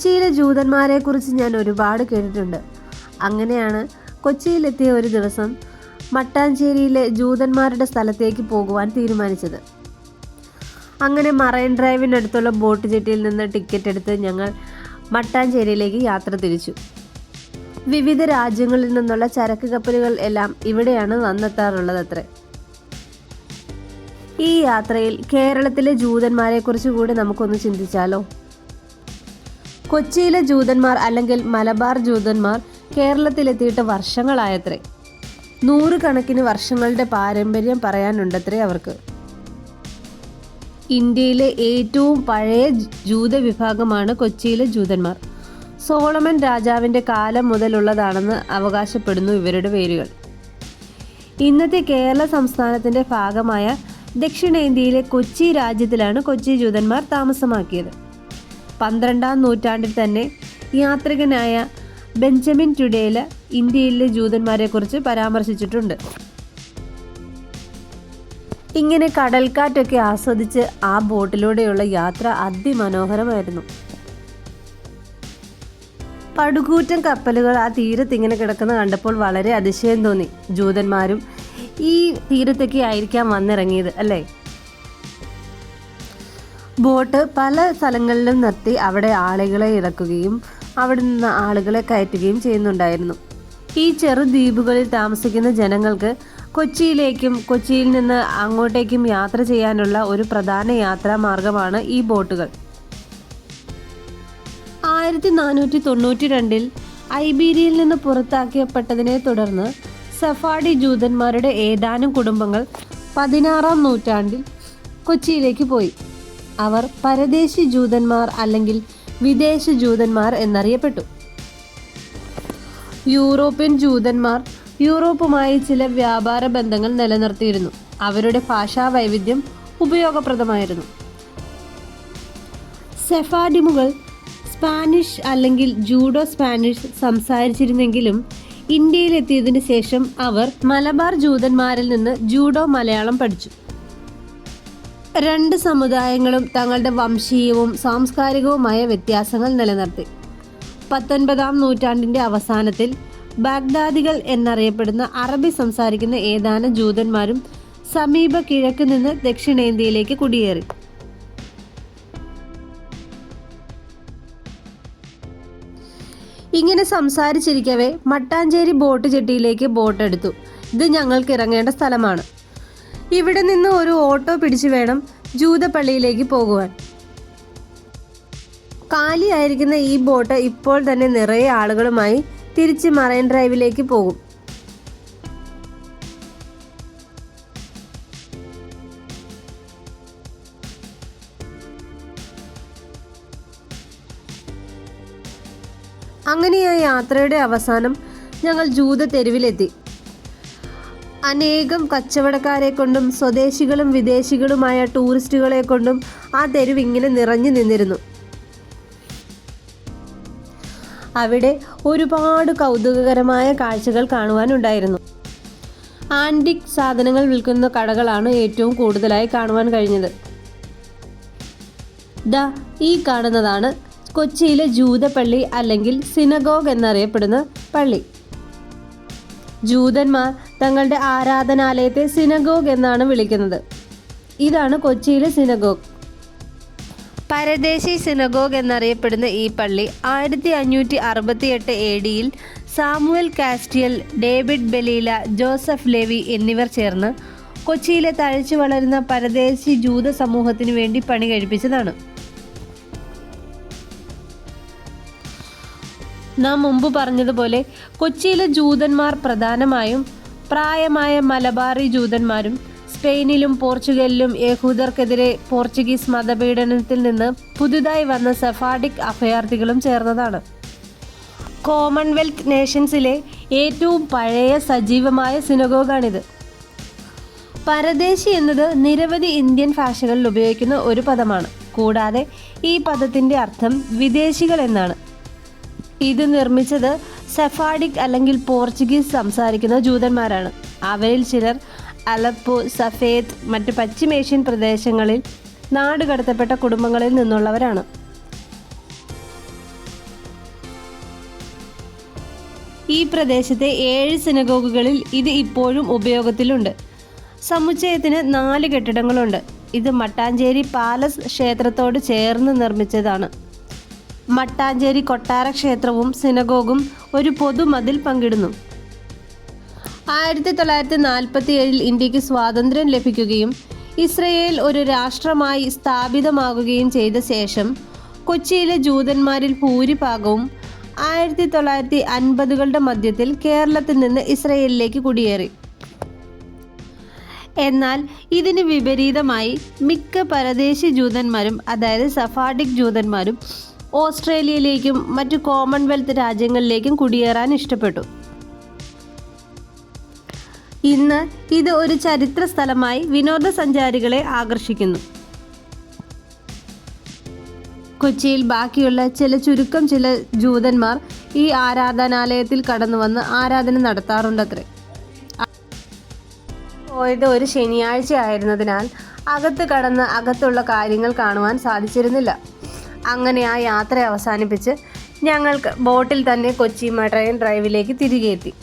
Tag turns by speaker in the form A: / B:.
A: കൊച്ചിയിലെ ജൂതന്മാരെക്കുറിച്ച് ഞാൻ ഒരുപാട് കേട്ടിട്ടുണ്ട്. അങ്ങനെയാണ് കൊച്ചിയിലെത്തിയ ഒരു ദിവസം മട്ടാഞ്ചേരിയിലെ ജൂതന്മാരുടെ സ്ഥലത്തേക്ക് പോകുവാൻ തീരുമാനിച്ചത്. അങ്ങനെ മറൈൻ ഡ്രൈവിനടുത്തുള്ള ബോട്ട് ജെട്ടിയിൽ നിന്ന് ടിക്കറ്റ് എടുത്ത് ഞങ്ങൾ മട്ടാഞ്ചേരിയിലേക്ക് യാത്ര തിരിച്ചു. വിവിധ രാജ്യങ്ങളിൽ നിന്നുള്ള ചരക്ക് കപ്പലുകൾ എല്ലാം ഇവിടെയാണ് വന്നെത്താറുള്ളതത്രേ. ഈ യാത്രയിൽ കേരളത്തിലെ ജൂതന്മാരെക്കുറിച്ച് കൂടി നമുക്കൊന്ന് ചിന്തിച്ചാലോ? കൊച്ചിയിലെ ജൂതന്മാർ അല്ലെങ്കിൽ മലബാർ ജൂതന്മാർ കേരളത്തിലെത്തിയിട്ട് വർഷങ്ങളായത്രേ. 100 കണക്കിന് വർഷങ്ങളുടെ പാരമ്പര്യം പറയാനുണ്ടത്രേ അവർക്ക്. ഇന്ത്യയിലെ ഏറ്റവും പഴയ ജൂത വിഭാഗമാണ് കൊച്ചിയിലെ ജൂതന്മാർ. സോളമൻ രാജാവിൻ്റെ കാലം മുതലുള്ളതാണെന്ന് അവകാശപ്പെടുന്നു ഇവരുടെ വേരുകൾ. ഇന്നത്തെ കേരള സംസ്ഥാനത്തിൻ്റെ ഭാഗമായ ദക്ഷിണേന്ത്യയിലെ കൊച്ചി രാജ്യത്തിലാണ് കൊച്ചി ജൂതന്മാർ താമസമാക്കിയത്. 12-ാം നൂറ്റാണ്ടിൽ തന്നെ യാത്രികനായ ബെഞ്ചമിൻ ടുഡേല ഇന്ത്യയിലെ ജൂതന്മാരെക്കുറിച്ച് പരാമർശിച്ചിട്ടുണ്ട്. ഇങ്ങനെ കടൽക്കാറ്റൊക്കെ ആസ്വദിച്ച് ആ ബോട്ടിലൂടെയുള്ള യാത്ര അതിമനോഹരമായിരുന്നു. പടുകൂറ്റൻ കപ്പലുകൾ ആ തീരത്തിങ്ങനെ കിടക്കുന്ന കണ്ടപ്പോൾ വളരെ അതിശയം തോന്നി. ജൂതന്മാരും ഈ തീരത്തൊക്കെ ആയിരിക്കാം വന്നിറങ്ങിയത് അല്ലേ? ബോട്ട് പല സ്ഥലങ്ങളിലും നിർത്തി അവിടെ ആളുകളെ ഇറക്കുകയും അവിടെ നിന്ന് ആളുകളെ കയറ്റുകയും ചെയ്യുന്നുണ്ടായിരുന്നു. ഈ ചെറു ദ്വീപുകളിൽ താമസിക്കുന്ന ജനങ്ങൾക്ക് കൊച്ചിയിലേക്കും കൊച്ചിയിൽ നിന്ന് അങ്ങോട്ടേക്കും യാത്ര ചെയ്യാനുള്ള ഒരു പ്രധാന യാത്രാ മാർഗമാണ് ഈ ബോട്ടുകൾ. 1492 ഐബീരിയയിൽ നിന്ന് പുറത്താക്കപ്പെട്ടതിനെ തുടർന്ന് സഫാഡി ജൂതന്മാരുടെ ഏതാനും കുടുംബങ്ങൾ 16-ാം നൂറ്റാണ്ടിൽ കൊച്ചിയിലേക്ക് പോയി. അവർ പരദേശി ജൂതന്മാർ അല്ലെങ്കിൽ വിദേശ ജൂതന്മാർ എന്നറിയപ്പെട്ടു. യൂറോപ്യൻ ജൂതന്മാർ യൂറോപ്പുമായി ചില വ്യാപാര ബന്ധങ്ങൾ നിലനിർത്തിയിരുന്നു. അവരുടെ ഭാഷാ വൈവിധ്യം ഉപയോഗപ്രദമായിരുന്നു. സെഫാഡിമുകൾ സ്പാനിഷ് അല്ലെങ്കിൽ ജൂഡോ സ്പാനിഷ് സംസാരിച്ചിരുന്നെങ്കിലും ഇന്ത്യയിലെത്തിയതിനു ശേഷം അവർ മലബാർ ജൂതന്മാരിൽ നിന്ന് ജൂഡോ മലയാളം പഠിച്ചു. 2 സമുദായങ്ങളും തങ്ങളുടെ വംശീയവും സാംസ്കാരികവുമായ വ്യത്യാസങ്ങൾ നിലനിർത്തി. 19-ാം നൂറ്റാണ്ടിൻ്റെ അവസാനത്തിൽ ബാഗ്ദാദികൾ എന്നറിയപ്പെടുന്ന അറബി സംസാരിക്കുന്ന ഏതാനും ജൂതന്മാരും സമീപ കിഴക്ക് നിന്ന് ദക്ഷിണേന്ത്യയിലേക്ക് കുടിയേറി. ഇങ്ങനെ സംസാരിച്ചിരിക്കവേ മട്ടാഞ്ചേരി ബോട്ട് ജെട്ടിയിലേക്ക് ബോട്ട് എടുത്തു. ഇത് ഞങ്ങൾക്ക് ഇറങ്ങേണ്ട സ്ഥലമാണ്. ഇവിടെ നിന്ന് ഒരു ഓട്ടോ പിടിച്ചു വേണം ജൂതപ്പള്ളിയിലേക്ക് പോകുവാൻ. കാലിയായിരിക്കുന്ന ഈ ബോട്ട് ഇപ്പോൾ തന്നെ നിറയെ ആളുകളുമായി തിരിച്ച് മറൈൻ ഡ്രൈവിലേക്ക് പോകും. അങ്ങനെ ആ യാത്രയുടെ അവസാനം ഞങ്ങൾ ജൂത തെരുവിലെത്തി. അനേകം കച്ചവടക്കാരെ കൊണ്ടും സ്വദേശികളും വിദേശികളുമായ ടൂറിസ്റ്റുകളെ കൊണ്ടും ആ തെരുവ് ഇങ്ങനെ നിറഞ്ഞു നിന്നിരുന്നു. അവിടെ ഒരുപാട് കൗതുകകരമായ കാഴ്ചകൾ കാണുവാനുണ്ടായിരുന്നു. ആൻറ്റിക് സാധനങ്ങൾ വിൽക്കുന്ന കടകളാണ് ഏറ്റവും കൂടുതലായി കാണുവാൻ കഴിഞ്ഞത്. ഈ കാണുന്നതാണ് കൊച്ചിയിലെ ജൂതപ്പള്ളി അല്ലെങ്കിൽ സിനഗോഗ് എന്നറിയപ്പെടുന്ന പള്ളി. ജൂതന്മാർ തങ്ങളുടെ ആരാധനാലയത്തെ സിനഗോഗ് എന്നാണ് വിളിക്കുന്നത്. ഇതാണ് കൊച്ചിയിലെ സിനഗോഗ്. പരദേശി സിനഗോഗ് എന്നറിയപ്പെടുന്ന ഈ പള്ളി 1568 AD Samuel Castiel, David Belila, Joseph Levi എന്നിവർ ചേർന്ന് കൊച്ചിയിലെ തഴച്ചു വളരുന്ന പരദേശി ജൂത സമൂഹത്തിനു വേണ്ടി പണി കഴിപ്പിച്ചതാണ്. നാം മുമ്പ് പറഞ്ഞതുപോലെ കൊച്ചിയിലെ ജൂതന്മാർ പ്രധാനമായും പ്രായമായ മലബാറി ജൂതന്മാരും സ്പെയിനിലും പോർച്ചുഗലിലും യഹൂദർക്കെതിരെ പോർച്ചുഗീസ് മതപീഡനത്തിൽ നിന്ന് പുതുതായി വന്ന സെഫാഡിക് അഭയാർത്ഥികളും ചേർന്നതാണ്. കോമൺവെൽത്ത് നേഷൻസിലെ ഏറ്റവും പഴയ സജീവമായ സിനഗോഗാണിത്. പരദേശി എന്നത് നിരവധി ഇന്ത്യൻ ഭാഷകളിൽ ഉപയോഗിക്കുന്ന ഒരു പദമാണ്. കൂടാതെ ഈ പദത്തിൻ്റെ അർത്ഥം വിദേശികൾ എന്നാണ്. ഇത് നിർമ്മിച്ചത് സെഫാഡിക് അല്ലെങ്കിൽ പോർച്ചുഗീസ് സംസാരിക്കുന്ന ജൂതന്മാരാണ്. അവരിൽ ചിലർ അലപ്പോ, സഫേദ്, മറ്റ് പശ്ചിമേഷ്യൻ പ്രദേശങ്ങളിൽ നാടുകടത്തപ്പെട്ട കുടുംബങ്ങളിൽ നിന്നുള്ളവരാണ്. ഈ പ്രദേശത്തെ 7 സിനഗോഗുകളിൽ ഇത് ഇപ്പോഴും ഉപയോഗത്തിലുണ്ട്. സമുച്ചയത്തിന് 4 കെട്ടിടങ്ങളുണ്ട്. ഇത് മട്ടാഞ്ചേരി പാലസ് ക്ഷേത്രത്തോട് ചേർന്ന് നിർമ്മിച്ചതാണ്. മട്ടാഞ്ചേരി കൊട്ടാര ക്ഷേത്രവും സിനഗോഗും ഒരു പൊതുമതിൽ പങ്കിടുന്നു. 1947 ഇന്ത്യക്ക് സ്വാതന്ത്ര്യം ലഭിക്കുകയും ഇസ്രയേൽ ഒരു രാഷ്ട്രമായി സ്ഥാപിതമാകുകയും ചെയ്ത ശേഷം കൊച്ചിയിലെ ജൂതന്മാരിൽ ഭൂരിഭാഗവും 1950കളുടെ മധ്യത്തിൽ കേരളത്തിൽ നിന്ന് ഇസ്രയേലിലേക്ക് കുടിയേറി. എന്നാൽ ഇതിന് വിപരീതമായി മിക്ക പരദേശി ജൂതന്മാരും, അതായത് സഫാർഡിക് ജൂതന്മാരും, ഓസ്ട്രേലിയയിലേക്കും മറ്റു കോമൺവെൽത്ത് രാജ്യങ്ങളിലേക്കും കുടിയേറാൻ ഇഷ്ടപ്പെട്ടു. ഇന്ന് ഇത് ഒരു ചരിത്ര സ്ഥലമായി വിനോദസഞ്ചാരികളെ ആകർഷിക്കുന്നു. കൊച്ചിയിൽ ബാക്കിയുള്ള ചുരുക്കം ചില ജൂതന്മാർ ഈ ആരാധനാലയത്തിൽ കടന്നു വന്ന് ആരാധന നടത്താറുണ്ടത്രേ. പോയത് ഒരു ശനിയാഴ്ച ആയിരുന്നതിനാൽ അകത്ത് കടന്ന് അകത്തുള്ള കാര്യങ്ങൾ കാണുവാൻ സാധിച്ചിരുന്നില്ല. അങ്ങനെ ആ യാത്ര അവസാനിപ്പിച്ച് ഞങ്ങൾക്ക് ബോട്ടിൽ തന്നെ കൊച്ചി മറൈൻ ഡ്രൈവിലേക്ക് തിരികെ എത്തി.